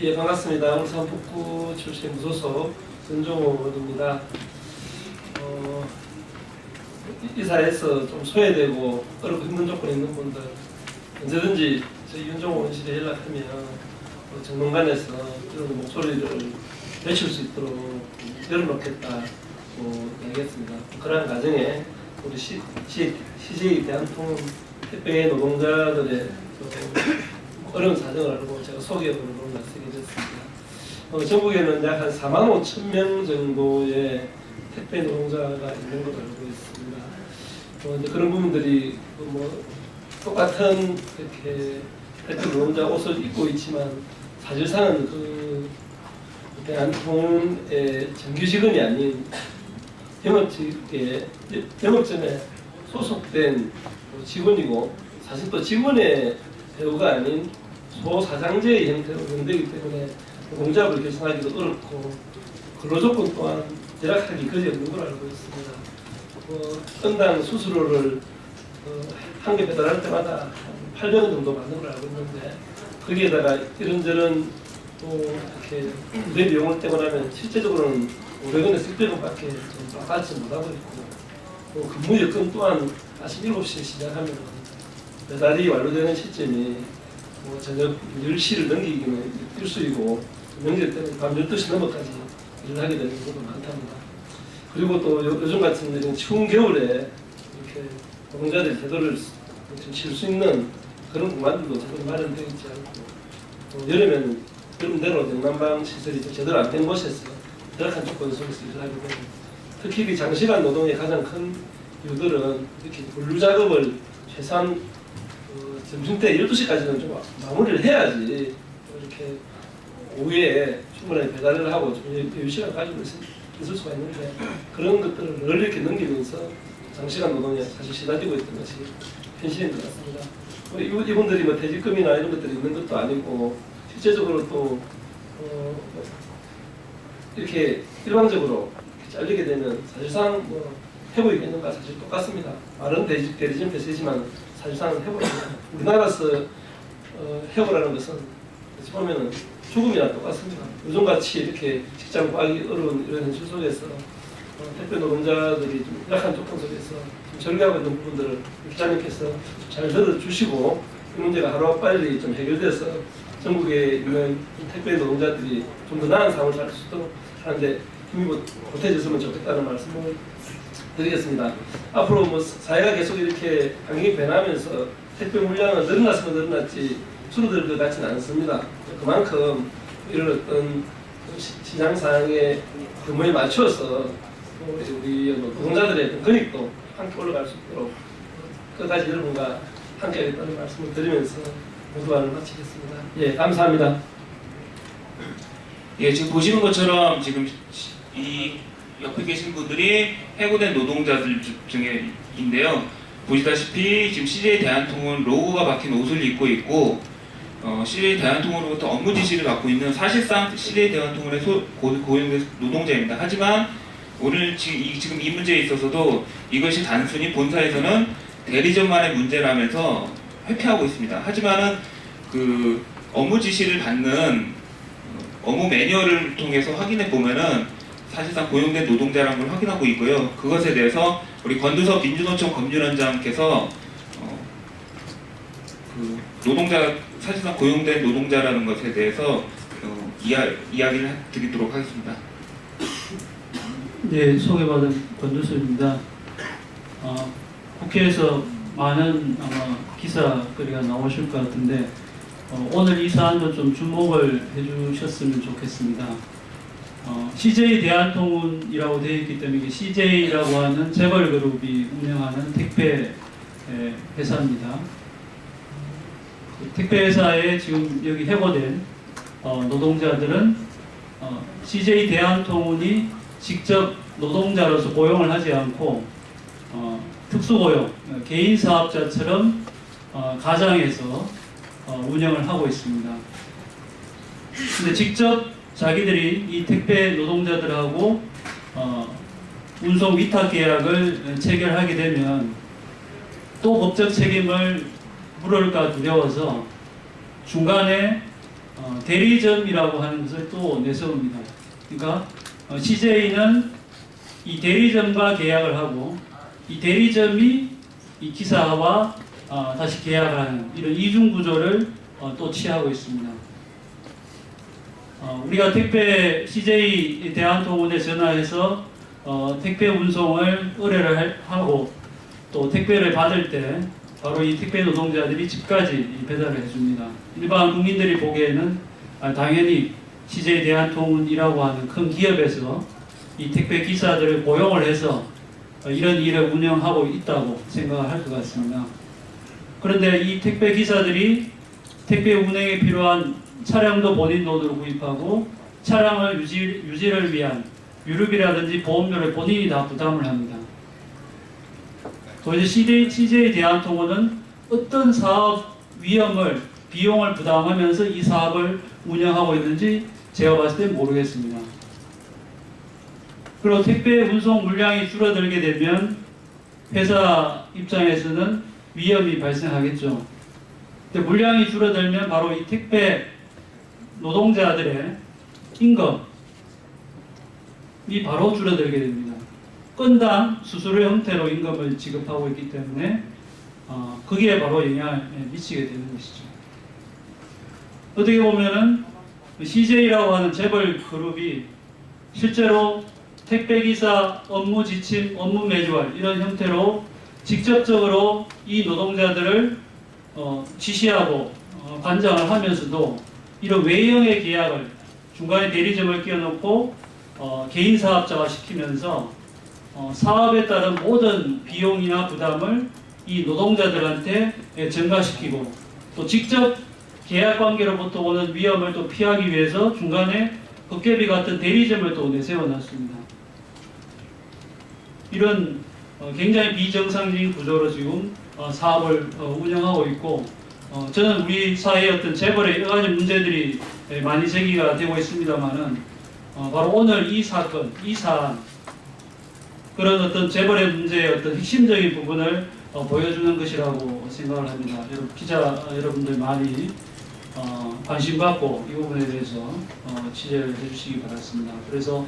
예, 반갑습니다. 울산 북구 출신 무소속 전종호 의원입니다. 이 사회에서 좀 소외되고 어렵고 힘든 조건에 있는 분들 언제든지 저희 윤종호 의원실에 연락하면 정론관에서 이런 목소리를 외칠 수 있도록 열어놓겠다고 얘기했습니다. 그러한 과정에 우리 CJ 대한통운 택배 노동자들의 어려운 사정을 알고 제가 소개해보는 말씀이 됐습니다. 전국에는 약 한 4만 5천 명 정도의 택배 노동자가 있는 것으로 알고 있습니다. 이제 그런 부분들이 똑같은 이렇게 택배 노동자 옷을 입고 있지만 사실상은 대한통운의 정규직원이 아닌 영업점에 소속된 직원이고 사실 또 직원의 대우가 아닌 소사장제의 형태로 운영되기 때문에 노동자를 개선하기도 어렵고 근로조건 또한 열악하기 그지없는 걸 알고 있습니다. 건당 수수료를 한 개 배달할 때마다 800원 정도 받는 걸 알고 있는데 거기에다가 이런저런 또 이렇게 내 비용을 떼고 나면 실제적으로는 500원에서 600원밖에 받지 못하고 있고 또 근무 여건 또한 아침 7시에 시작하면 배달이 완료되는 시점이 저녁 10시를 넘기기는 일수이고 명절 때는 밤 12시 넘어까지 일을 하게 되는 경우도 많답니다. 그리고 또 요즘 같은 이런 추운 겨울에 이렇게 노동자들이 제도를 칠 수 있는 그런 공간들도 제대로 마련되어 있지 않고 여름에는 여름대로 냉난방 시설이 제대로 안 된 곳에서 열악한 조건 속에서 일을 하게 되고 특히 그 장시간 노동의 가장 큰 이유들은 이렇게 분류 작업을 최소한 점심때 12시까지는 좀 마무리를 해야지 이렇게 오후에 충분하게 배달을 하고 좀 여유시간 가지고 있을 수가 있는데 그런 것들을 늘 이렇게 넘기면서 장시간 노동에 사실 시달리고 있던 것이 현실인 것 같습니다. 이분들이 퇴직금이나 이런 것들이 있는 것도 아니고 실제적으로 또 이렇게 일방적으로 이렇게 잘리게 되면 사실상 해고이 개념과 사실 똑같습니다. 말은 대리점 폐쇄지만 사실상은 해고입니다. 우리나라에서 해고라는 것은 어찌 보면은 죽음이나 똑같습니다. 요즘같이 이렇게 직장 구하기 어려운 이런 현실 속에서 택배 노동자들이 좀 약한 조건 속에서 좀 절개하고 있는 부분들을 기자님께서 잘 들어주시고 이 문제가 하루빨리 좀 해결돼서 전국에 있는 택배 노동자들이 좀 더 나은 삶을 살 수 있도록 하는데 힘이 보태졌으면 좋겠다는 말씀을 드리겠습니다. 앞으로 사회가 계속 이렇게 환경이 변하면서 택배 물량은 늘어났으면 늘어났지 줄어들 것 같지는 않습니다. 그만큼 이런 어떤 시장 상황의 규모에 맞춰서 우리 노동자들의 근익도 함께 올라갈 수 있도록 끝까지 여러분과 함께 하겠다는 말씀을 드리면서 모두 말을 마치겠습니다. 예, 감사합니다. 예, 지금 보시는 것처럼 지금 이 옆에 계신 분들이 해고된 노동자들 중에인데요. 보시다시피 지금 CJ 대한통운 로고가 박힌 옷을 입고 있고 CJ 대한통운으로부터 업무 지시를 받고 있는 사실상 CJ 대한통운의 고용된 노동자입니다. 하지만 오늘 지금 이 문제에 있어서도 이것이 단순히 본사에서는 대리점만의 문제라면서 회피하고 있습니다. 하지만은 그 업무 지시를 받는 업무 매뉴얼을 통해서 확인해 보면은 사실상 고용된 노동자라는 걸 확인하고 있고요. 그것에 대해서 우리 권두섭 민주노총 검증원장께서 그 노동자 사실상 고용된 노동자라는 것에 대해서 이야기를 드리도록 하겠습니다. 네, 소개받은 권두섭입니다. 국회에서 많은 기사거리가 나오실 것 같은데 오늘 이 사안도 좀 주목을 해주셨으면 좋겠습니다. CJ 대한통운이라고 되어 있기 때문에 CJ라고 하는 재벌그룹이 운영하는 택배 회사입니다. 택배 회사에 지금 여기 해고된 노동자들은 CJ 대한통운이 직접 노동자로서 고용을 하지 않고 특수고용, 개인 사업자처럼 가장해서 운영을 하고 있습니다. 근데 직접 자기들이 이 택배 노동자들하고 운송 위탁 계약을 체결하게 되면 또 법적 책임을 물을까 두려워서 중간에 대리점이라고 하는 것을 또 내세웁니다. 그러니까 CJ는 이 대리점과 계약을 하고 이 대리점이 이 기사와 다시 계약을 하는 이런 이중 구조를 또 취하고 있습니다. 우리가 택배 CJ 대한통운에 전화해서 택배 운송을 의뢰를 하고 또 택배를 받을 때 바로 이 택배 노동자들이 집까지 배달을 해줍니다. 일반 국민들이 보기에는 당연히 CJ 대한통운이라고 하는 큰 기업에서 이 택배 기사들을 고용을 해서 이런 일을 운영하고 있다고 생각을 할 것 같습니다. 그런데 이 택배 기사들이 택배 운행에 필요한 차량도 본인 돈으로 구입하고 차량을 유지를 위한 유류비라든지 보험료를 본인이 다 부담을 합니다. 또 이제 CJ 대한통운은 어떤 사업 위험을 비용을 부담하면서 이 사업을 운영하고 있는지 제가 봤을 때 모르겠습니다. 그리고 택배 운송 물량이 줄어들게 되면 회사 입장에서는 위험이 발생하겠죠. 근데 물량이 줄어들면 바로 이 택배 노동자들의 임금이 바로 줄어들게 됩니다. 건당 수수료 형태로 임금을 지급하고 있기 때문에 거기에 바로 영향을 미치게 되는 것이죠. 어떻게 보면은 CJ라고 하는 재벌 그룹이 실제로 택배기사 업무 지침, 업무 매뉴얼 이런 형태로 직접적으로 이 노동자들을 지시하고 관장을 하면서도 이런 외형의 계약을 중간에 대리점을 끼워놓고 개인 사업자화 시키면서 사업에 따른 모든 비용이나 부담을 이 노동자들한테 전가시키고 또 직접 계약 관계로부터 오는 위험을 또 피하기 위해서 중간에 헛개비 같은 대리점을 또 내세워놨습니다. 이런 굉장히 비정상적인 구조로 지금 사업을 운영하고 있고 저는 우리 사회의 어떤 재벌의 여러 가지 문제들이 많이 제기가 되고 있습니다만은 바로 오늘 이 사건, 이 사안 그런 어떤 재벌의 문제의 어떤 핵심적인 부분을 보여주는 것이라고 생각을 합니다. 기자 여러분들 많이 관심 갖고 이 부분에 대해서 취재를 해주시기 바랍니다. 그래서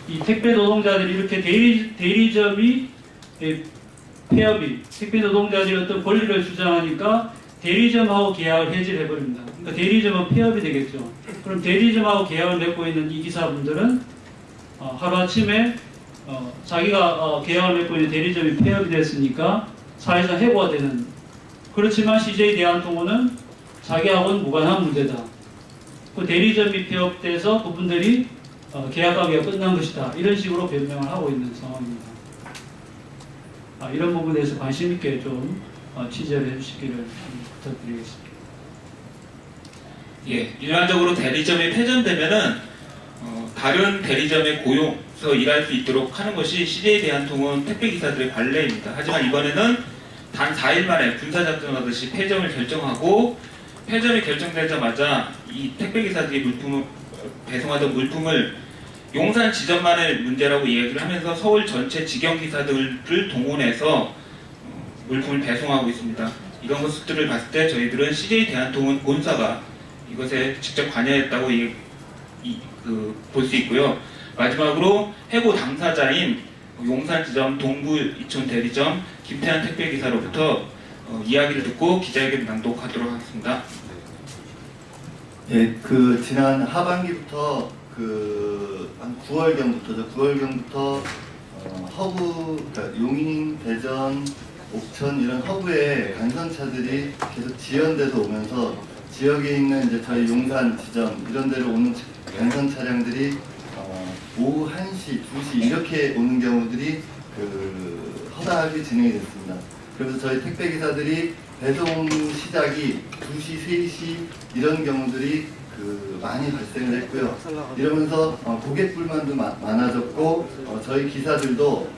이 택배 노동자들이 이렇게 대리점이 폐업이 택배 노동자들이 어떤 권리를 주장하니까 대리점하고 계약을 해지를 해버립니다. 그러니까 대리점은 폐업이 되겠죠. 그럼 대리점하고 계약을 맺고 있는 이 기사분들은 하루아침에 자기가 계약을 맺고 있는 대리점이 폐업이 됐으니까 사회상 해고가 되는. 그렇지만 CJ 대한통운은 자기하고는 무관한 문제다. 그 대리점이 폐업돼서 그분들이 계약 관계가 끝난 것이다. 이런 식으로 변명을 하고 있는 상황입니다. 이런 부분에 대해서 관심 있게 좀 취재를 해주시기를 부탁드리겠습니다. 예, 일반적으로 대리점이 폐점되면은 다른 대리점에 고용해서 일할 수 있도록 하는 것이 CJ 대한통운 택배기사들의 관례입니다. 하지만 이번에는 단 4일 만에 군사작전하듯이 폐점을 결정하고 폐점이 결정되자마자 이 택배기사들이 배송하던 물품을 용산 지점만의 문제라고 얘기를 하면서 서울 전체 직영기사들을 동원해서 물품을 배송하고 있습니다. 이런 모습들을 봤을 때 저희들은 CJ 대한통운 본사가 이것에 직접 관여했다고 볼 수 있고요. 마지막으로 해고 당사자인 용산 지점 동부 이촌 대리점 김태환 택배기사로부터 이야기를 듣고 기자회견 낭독하도록 하겠습니다. 예, 지난 하반기부터 한 9월경부터죠. 9월경부터 허브, 그러니까 용인, 대전, 옥천 이런 허브에 간선차들이 계속 지연돼서 오면서 지역에 있는 이제 저희 용산 지점 이런 데로 오는 간선 차량들이 오후 1시, 2시 이렇게 오는 경우들이 허다하게 진행이 됐습니다. 그래서 저희 택배기사들이 배송 시작이 2시, 3시 이런 경우들이 많이 발생을 했고요. 이러면서 고객 불만도 많아졌고 저희 기사들도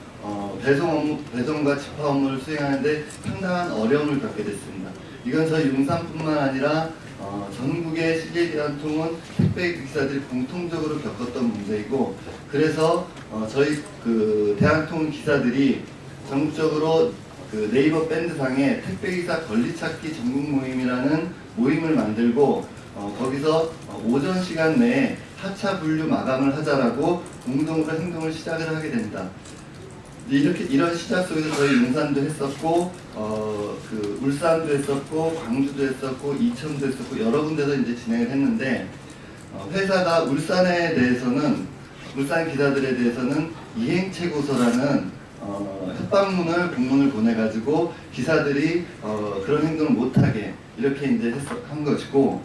배송과 집화 업무를 수행하는데 상당한 어려움을 겪게 됐습니다. 이건 저희 용산뿐만 아니라 전국의 CJ 대한통운 택배기사들이 공통적으로 겪었던 문제이고, 그래서 저희 대한통운 기사들이 전국적으로 네이버 밴드상에 택배기사 권리찾기 전국 모임이라는 모임을 만들고 거기서 오전 시간 내에 하차 분류 마감을 하자라고 공동으로 행동을 시작을 하게 됩니다. 이렇게 이런 시작 속에서 저희 용산도 했었고, 그 울산도 했었고, 광주도 했었고, 이천도 했었고 여러 군데서 이제 진행을 했는데 회사가 울산에 대해서는 울산 기사들에 대해서는 이행체고서라는 협박문을 공문을 보내가지고 기사들이 그런 행동을 못하게 이렇게 이제 한 것이고,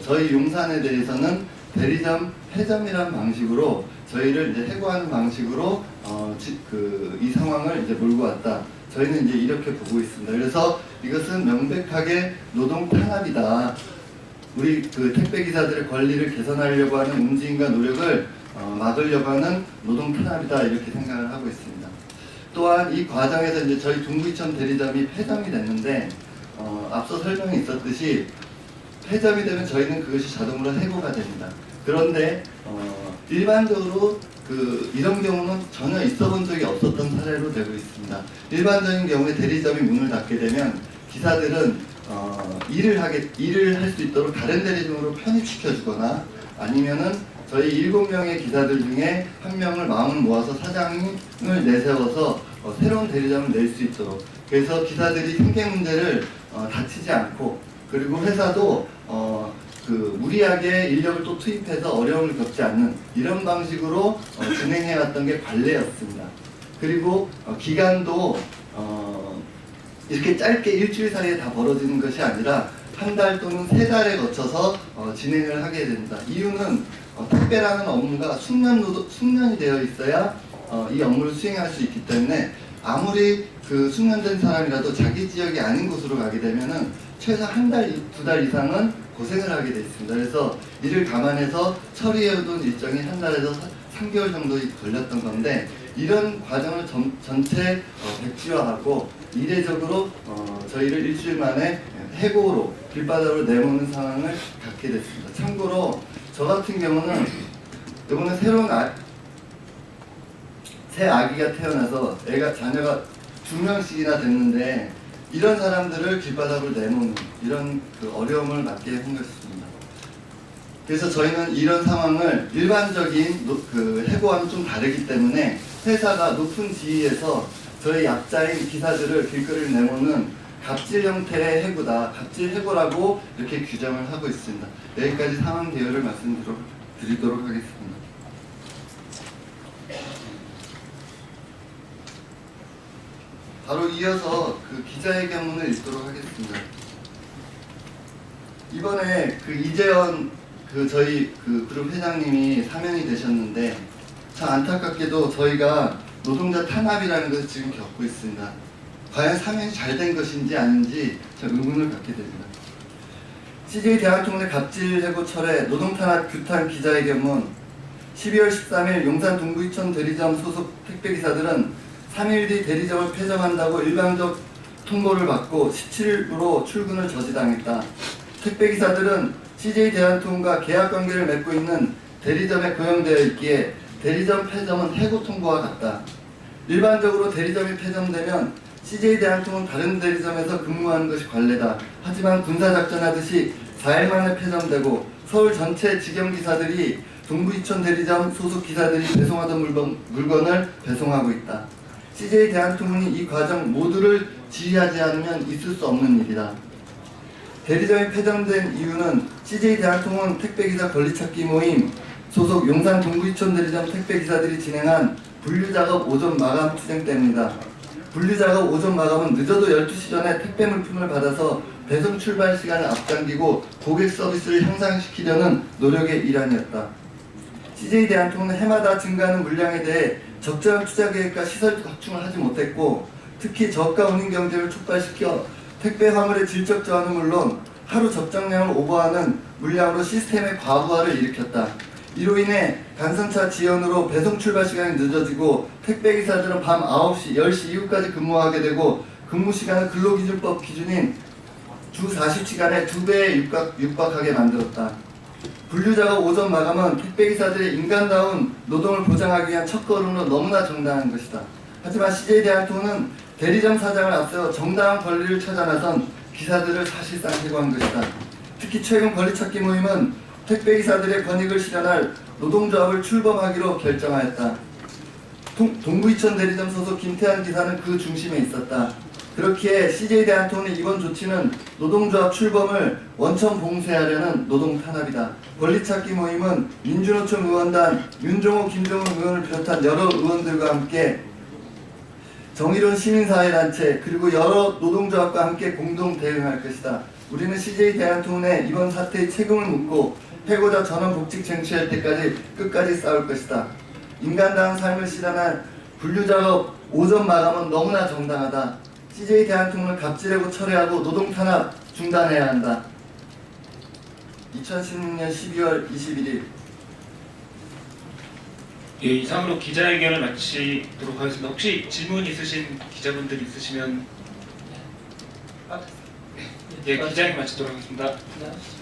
저희 용산에 대해서는 대리점 폐점이라는 방식으로 저희를 이제 해고하는 방식으로 이 상황을 이제 몰고 왔다. 저희는 이제 이렇게 보고 있습니다. 그래서 이것은 명백하게 노동 탄압이다. 우리 그 택배 기사들의 권리를 개선하려고 하는 움직임과 노력을 막으려고 하는 노동 탄압이다 이렇게 생각을 하고 있습니다. 또한 이 과정에서 이제 저희 동부이천 대리점이 폐점이 됐는데 앞서 설명이 있었듯이 폐점이 되면 저희는 그것이 자동으로 해고가 됩니다. 그런데 일반적으로 이런 경우는 전혀 있어본 적이 없었던 사례로 되고 있습니다. 일반적인 경우에 대리점이 문을 닫게 되면 기사들은 일을 할 수 있도록 다른 대리점으로 편입시켜주거나 아니면은 저희 7명의 기사들 중에 1명을 마음을 모아서 사장을 내세워서 새로운 대리점을 낼 수 있도록, 그래서 기사들이 생계 문제를 다치지 않고, 그리고 회사도 무리하게 인력을 또 투입해서 어려움을 겪지 않는 이런 방식으로 진행해왔던 게 관례였습니다. 그리고 기간도 이렇게 짧게 일주일 사이에 다 벌어지는 것이 아니라 한 달 또는 3달에 거쳐서 진행을 하게 됩니다. 이유는 택배라는 업무가 숙련이 되어 있어야 이 업무를 수행할 수 있기 때문에 아무리 숙련된 사람이라도 자기 지역이 아닌 곳으로 가게 되면은 최소 한 달, 2달 이상은 고생을 하게 되어 있습니다. 그래서 이를 감안해서 처리해오던 일정이 한 달에서 3개월 정도 걸렸던 건데, 이런 과정을 전체 백지화하고 이례적으로 저희를 일주일 만에 해고로 길바닥으로 내모는 상황을 갖게 됐습니다. 참고로 저 같은 경우는 이번에 새로운 새 아기가 태어나서 자녀가 2명씩이나 됐는데 이런 사람들을 길바닥으로 내놓는 이런 어려움을 맞게 한 것입니다. 그래서 저희는 이런 상황을 일반적인 해고와는 좀 다르기 때문에 회사가 높은 지위에서 저희 약자인 기사들을 길거리를 내모는 갑질 형태의 해고다, 갑질 해고라고 이렇게 규정을 하고 있습니다. 여기까지 상황 개요를 말씀드리도록 하겠습니다. 바로 이어서 기자회견문을 읽도록 하겠습니다. 이번에 이재현 저희 그룹 회장님이 사면이 되셨는데 참 안타깝게도 저희가 노동자 탄압이라는 것을 지금 겪고 있습니다. 과연 사면이 잘 된 것인지 아닌지 참 의문을 갖게 됩니다. CJ 대한통운의 갑질 해고 철회 노동 탄압 규탄 기자회견문. 12월 13일 용산 동부이천 대리점 소속 택배기사들은 3일 뒤 대리점을 폐점한다고 일방적 통보를 받고 17일부로 출근을 저지당했다. 택배기사들은 CJ 대한통운과 계약관계를 맺고 있는 대리점에 고용되어 있기에 대리점 폐점은 해고 통보와 같다. 일반적으로 대리점이 폐점되면 CJ 대한통운 다른 대리점에서 근무하는 것이 관례다. 하지만 군사작전하듯이 4일 만에 폐점되고 서울 전체 직영기사들이 동부이천 대리점 소속 기사들이 배송하던 물건을 배송하고 있다. CJ 대한통운이 이 과정 모두를 지휘하지 않으면 있을 수 없는 일이다. 대리점이 폐점된 이유는 CJ 대한통운 택배기사 권리찾기 모임 소속 용산 동부이천 대리점 택배기사들이 진행한 분류작업 오전 마감 투쟁 때문이다. 분류작업 오전 마감은 늦어도 12시 전에 택배 물품을 받아서 배송 출발 시간을 앞당기고 고객 서비스를 향상시키려는 노력의 일환이었다. CJ 대한통운은 해마다 증가하는 물량에 대해 적절한 투자 계획과 시설 확충을 하지 못했고, 특히 저가 운임 경쟁을 촉발시켜 택배 화물의 질적 저하는 물론 하루 접정량을 오버하는 물량으로 시스템의 과부하를 일으켰다. 이로 인해 간선차 지연으로 배송 출발 시간이 늦어지고 택배기사들은 밤 9시, 10시 이후까지 근무하게 되고 근무 시간은 근로기준법 기준인 주 40시간의 2배에 육박하게 만들었다. 분류작업 오전 마감은 택배기사들의 인간다운 노동을 보장하기 위한 첫걸음으로 너무나 정당한 것이다. 하지만 CJ 대한통운은 대리점 사장을 앞세워 정당한 권리를 찾아 나선 기사들을 사실상 해고한 것이다. 특히 최근 권리찾기 모임은 택배기사들의 권익을 실현할 노동조합을 출범하기로 결정하였다. 동부이천 대리점 소속 김태환 기사는 그 중심에 있었다. 그렇기에 CJ 대한통운의 이번 조치는 노동조합 출범을 원천 봉쇄하려는 노동 탄압이다. 권리찾기 모임은 민주노총 의원단, 윤종호, 김종훈 의원을 비롯한 여러 의원들과 함께 정의로운 시민사회단체 그리고 여러 노동조합과 함께 공동 대응할 것이다. 우리는 CJ 대한통운의 이번 사태의 책임을 묻고 해고자 전원 복직 쟁취할 때까지 끝까지 싸울 것이다. 인간다운 삶을 실현한 분류작업 오전 마감은 너무나 정당하다. CJ 대한통운을 갑질하고 철회하고 노동 탄압 중단해야 한다. 2016년 12월 21일. 예, 이상으로 기자회견을 마치도록 하겠습니다. 혹시 질문 있으신 기자분들 있으시면 예, 기자회견 마치도록 하겠습니다. 네.